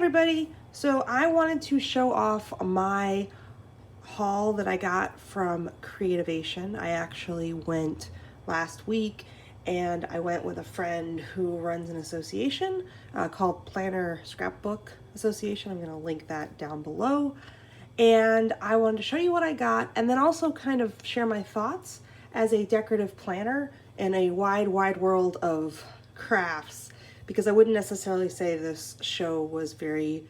everybody! So I wanted to show off my haul that I got from Creativation. I actually went last week and I went with a friend who runs an association called PlannerScrapbook Association. I'm going to link that down below. And I wanted to show you what I got and then also kind of share my thoughts as a decorative planner in a wide world of crafts, because I wouldn't necessarily say this show was very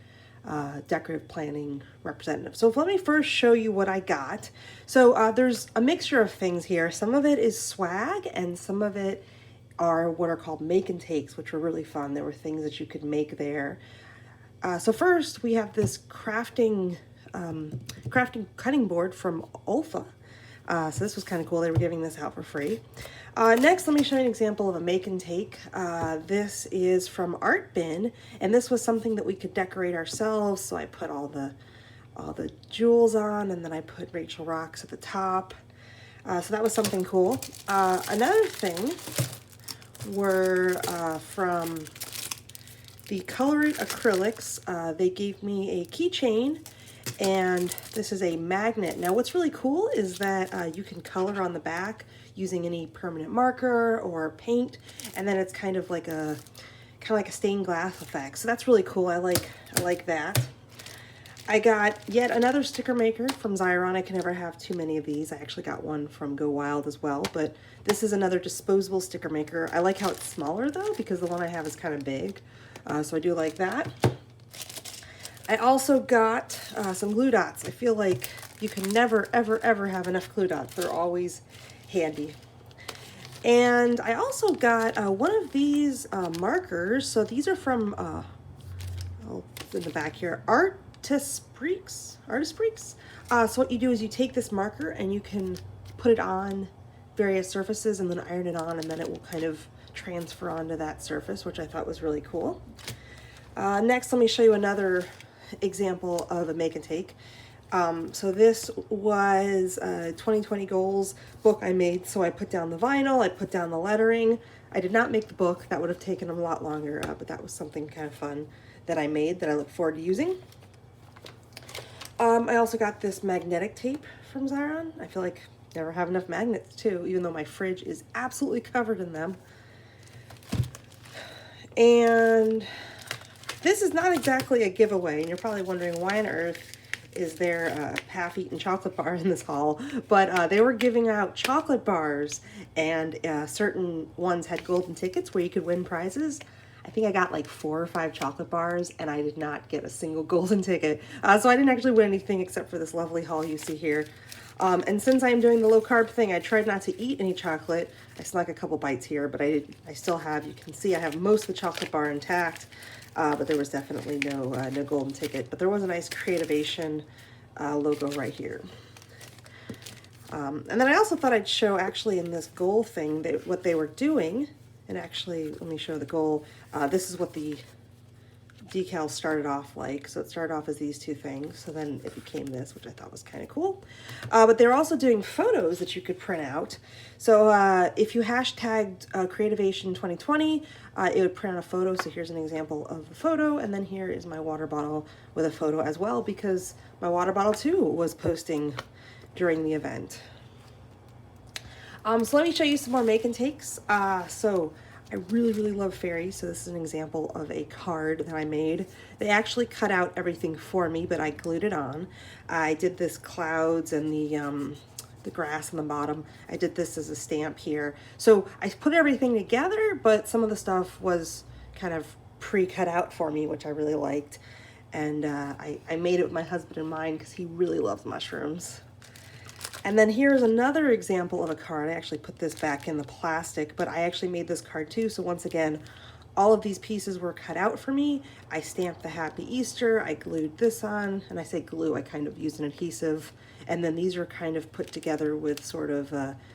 decorative planning representative. So let me first show you what I got. So there's a mixture of things here. Some of it is swag and some of it are what are called make and takes, which were really fun. There were things that you could make there. So first we have this crafting cutting board from Olfa. So this was kind of cool. They were giving this out for free. Next, let me show you an example of a make and take. This is from Art Bin, and this was something that we could decorate ourselves. So I put all the jewels on, and then I put Rachel Rocks at the top. So that was something cool. Another thing were from the Colored Acrylics. They gave me a keychain. And this is a magnet. Now what's really cool is that you can color on the back using any permanent marker or paint, and then it's kind of like a stained glass effect. So that's really cool. I like that. I got yet another sticker maker from Xyron. I can never have too many of these. I actually got one from Go Wild as well, but this is another disposable sticker maker. I like how it's smaller though, because the one I have is kind of big. So I do like that. I also got some glue dots. I feel like you can never, ever have enough glue dots. They're always handy. And I also got one of these markers. So these are from, oh, in the back here, Artist Freaks. So what you do is you take this marker and you can put it on various surfaces and then iron it on, and then it will kind of transfer onto that surface, which I thought was really cool. Next, let me show you another example of a make and take. So this was a 2020 goals book I made. So I put down the vinyl, I put down the lettering. I did not make the book. That would have taken a lot longer, but that was something kind of fun that I made that I look forward to using. I also got this magnetic tape from Xyron. I feel like I never have enough magnets too, even though my fridge is absolutely covered in them. And this is not exactly a giveaway, and you're probably wondering why on earth is there a half-eaten chocolate bar in this haul, but they were giving out chocolate bars, and certain ones had golden tickets where you could win prizes. I think I got like 4 or 5 chocolate bars, and I did not get a single golden ticket, so I didn't actually win anything except for this lovely haul you see here. And since I'm doing the low-carb thing, I tried not to eat any chocolate. I snuck a couple bites here, but I still have, you can see I have most of the chocolate bar intact. But there was definitely no golden ticket. But there was a nice Creativation logo right here. And then I also thought I'd show actually in this goal thing what they were doing. And actually, let me show the goal. This is what the decal started off like. So it started off as these two things. So then it became this, which I thought was kind of cool. But they're also doing photos that you could print out. So if you hashtagged Creativation 2020, it would print out a photo. So here's an example of a photo. And then here is my water bottle with a photo as well, because my water bottle too was posting during the event. So let me show you some more make and takes. So I really love fairies, so this is an example of a card that I made. They actually cut out everything for me, but I glued it on. I did this clouds and the grass on the bottom. I did this as a stamp here. So I put everything together, but some of the stuff was kind of pre-cut out for me, which I really liked. And I made it with my husband in mind because he really loves mushrooms. And then here's another example of a card. I actually put this back in the plastic, but I actually made this card too. So once again, all of these pieces were cut out for me. I stamped the Happy Easter. I glued this on, and I say glue, I kind of used an adhesive. And then these are kind of put together with sort of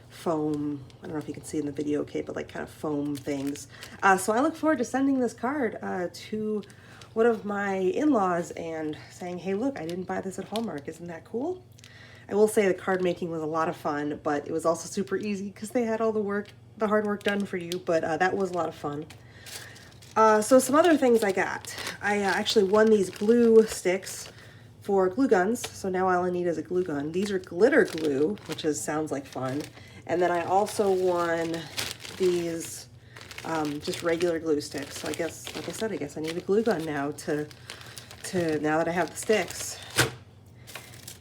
foam. I don't know if you can see in the video, okay, but like kind of foam things. So I look forward to sending this card to one of my in-laws and saying, hey, look, I didn't buy this at Hallmark. Isn't that cool? I will say the card making was a lot of fun, but it was also super easy because they had all the hard work done for you, but that was a lot of fun. So some other things I got. I actually won these glue sticks for glue guns. So now all I need is a glue gun. These are glitter glue, which sounds like fun. And then I also won these just regular glue sticks. So I guess, like I said, I guess I need a glue gun now now that I have the sticks.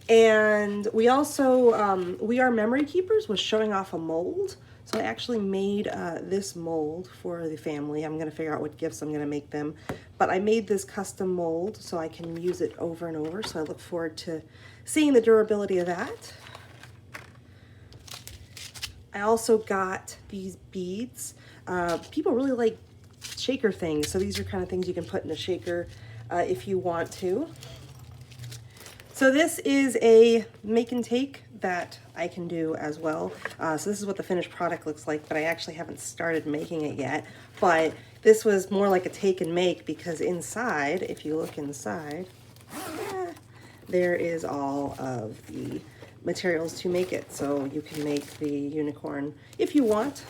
And we also, We Are Memory Keepers was showing off a mold. So I actually made this mold for the family. I'm going to figure out what gifts I'm going to make them. But I made this custom mold so I can use it over and over. So I look forward to seeing the durability of that. I also got these beads. People really like shaker things. So these are kind of things you can put in a shaker if you want to. So this is a make and take that I can do as well. So this is what the finished product looks like, but I actually haven't started making it yet. But this was more like a take and make because inside, if you look inside, there is all of the materials to make it. So you can make the unicorn if you want.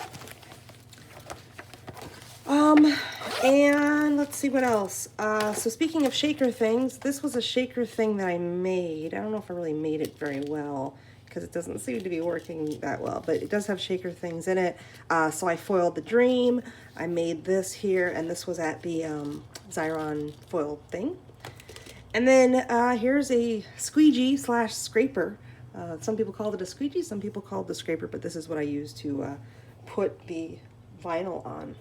And let's see what else. So speaking of shaker things, this was a shaker thing that I made. I don't know if I really made it very well because it doesn't seem to be working that well, but it does have shaker things in it. So I foiled the dream. I made this here, and this was at the Xyron foil thing. And then here's a squeegee / scraper. Some people called it a squeegee, some people called it a scraper, but this is what I use to put the vinyl on.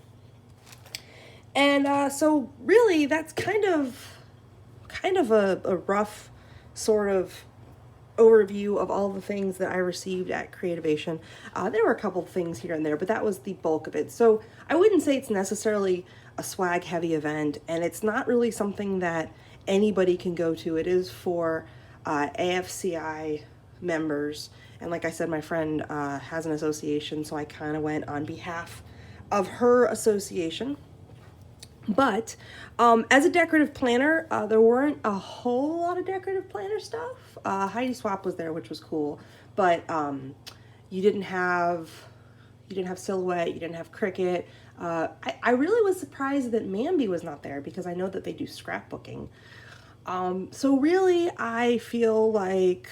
And so really that's kind of a rough sort of overview of all the things that I received at Creativation. There were a couple things here and there, but that was the bulk of it. So I wouldn't say it's necessarily a swag heavy event, and it's not really something that anybody can go to. It is for AFCI members. And like I said, my friend has an association, so I kind of went on behalf of her association. But as a decorative planner, there weren't a whole lot of decorative planner stuff. Heidi Swap was there, which was cool, but you didn't have Silhouette, you didn't have Cricut. I really was surprised that Mambi was not there because I know that they do scrapbooking. So really, I feel like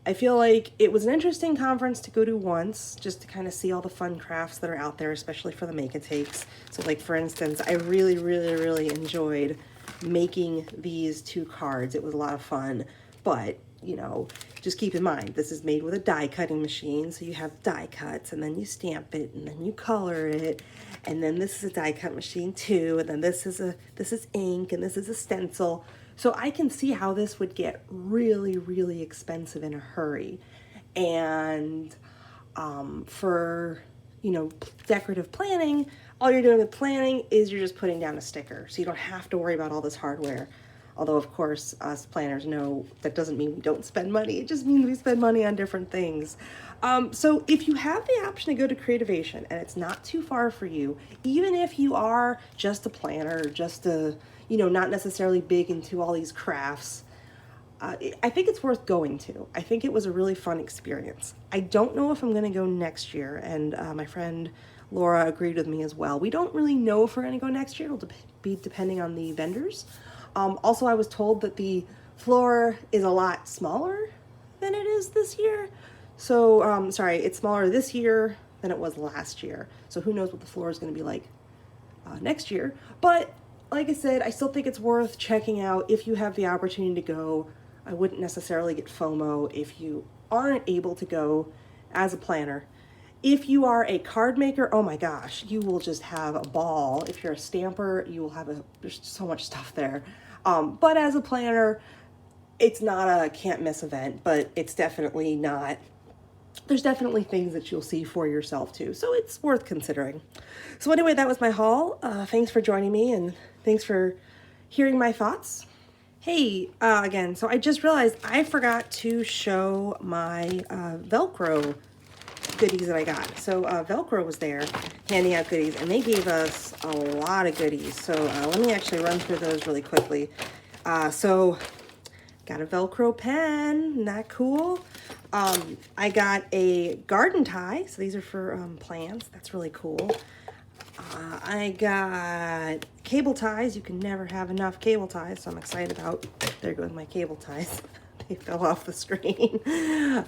it was an interesting conference to go to once, just to kind of see all the fun crafts that are out there, especially for the make and takes. So like, for instance, I really, really, really enjoyed making these 2 cards. It was a lot of fun, but you know, just keep in mind, this is made with a die cutting machine. So you have die cuts, and then you stamp it, and then you color it. And then this is a die cut machine too. And then this is ink, and this is a stencil. So I can see how this would get really, really expensive in a hurry. And for, you know, decorative planning, all you're doing with planning is you're just putting down a sticker. So you don't have to worry about all this hardware. Although, of course, us planners know that doesn't mean we don't spend money. It just means we spend money on different things. So if you have the option to go to Creativation and it's not too far for you, even if you are just a planner, just a, you know, not necessarily big into all these crafts, I think it's worth going to. I think it was a really fun experience. I don't know if I'm going to go next year, and my friend Laura agreed with me as well. We don't really know if we're going to go next year. It'll be depending on the vendors. Also, I was told that the floor is a lot smaller than it is this year. So, sorry, it's smaller this year than it was last year. So who knows what the floor is going to be like next year. But like I said, I still think it's worth checking out if you have the opportunity to go. I wouldn't necessarily get FOMO if you aren't able to go as a planner. If you are a card maker, oh my gosh, you will just have a ball. If you're a stamper, you will have there's so much stuff there. But as a planner, it's not a can't miss event, but it's definitely not, there's definitely things that you'll see for yourself too. So it's worth considering. So anyway, that was my haul. Thanks for joining me, and thanks for hearing my thoughts. Hey, again, so I just realized I forgot to show my Velcro goodies that I got. So Velcro was there handing out goodies, and they gave us a lot of goodies. So let me actually run through those really quickly. So got a Velcro pen, isn't that cool? I got a garden tie. So these are for plants. That's really cool. I got cable ties. You can never have enough cable ties, so I'm excited about, there goes my cable ties. They fell off the screen.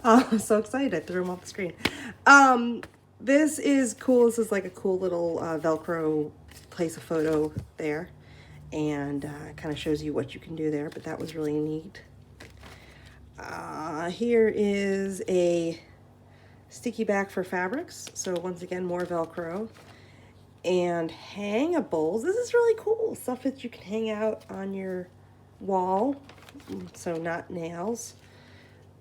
I'm so excited, I threw them off the screen. This is cool. This is like a cool little Velcro, place a photo there, and kind of shows you what you can do there, but that was really neat. Here is a sticky back for fabrics, so once again more Velcro. And hangables. This is really cool. Stuff that you can hang out on your wall, so not nails.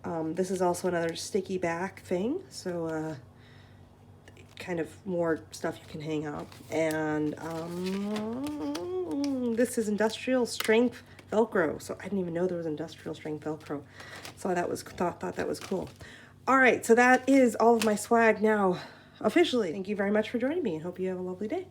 This is also another sticky back thing, so kind of more stuff you can hang out. And this is industrial strength Velcro. So I didn't even know there was industrial strength Velcro. So that was thought that was cool. All right, so that is all of my swag now officially. Thank you very much for joining me and hope you have a lovely day.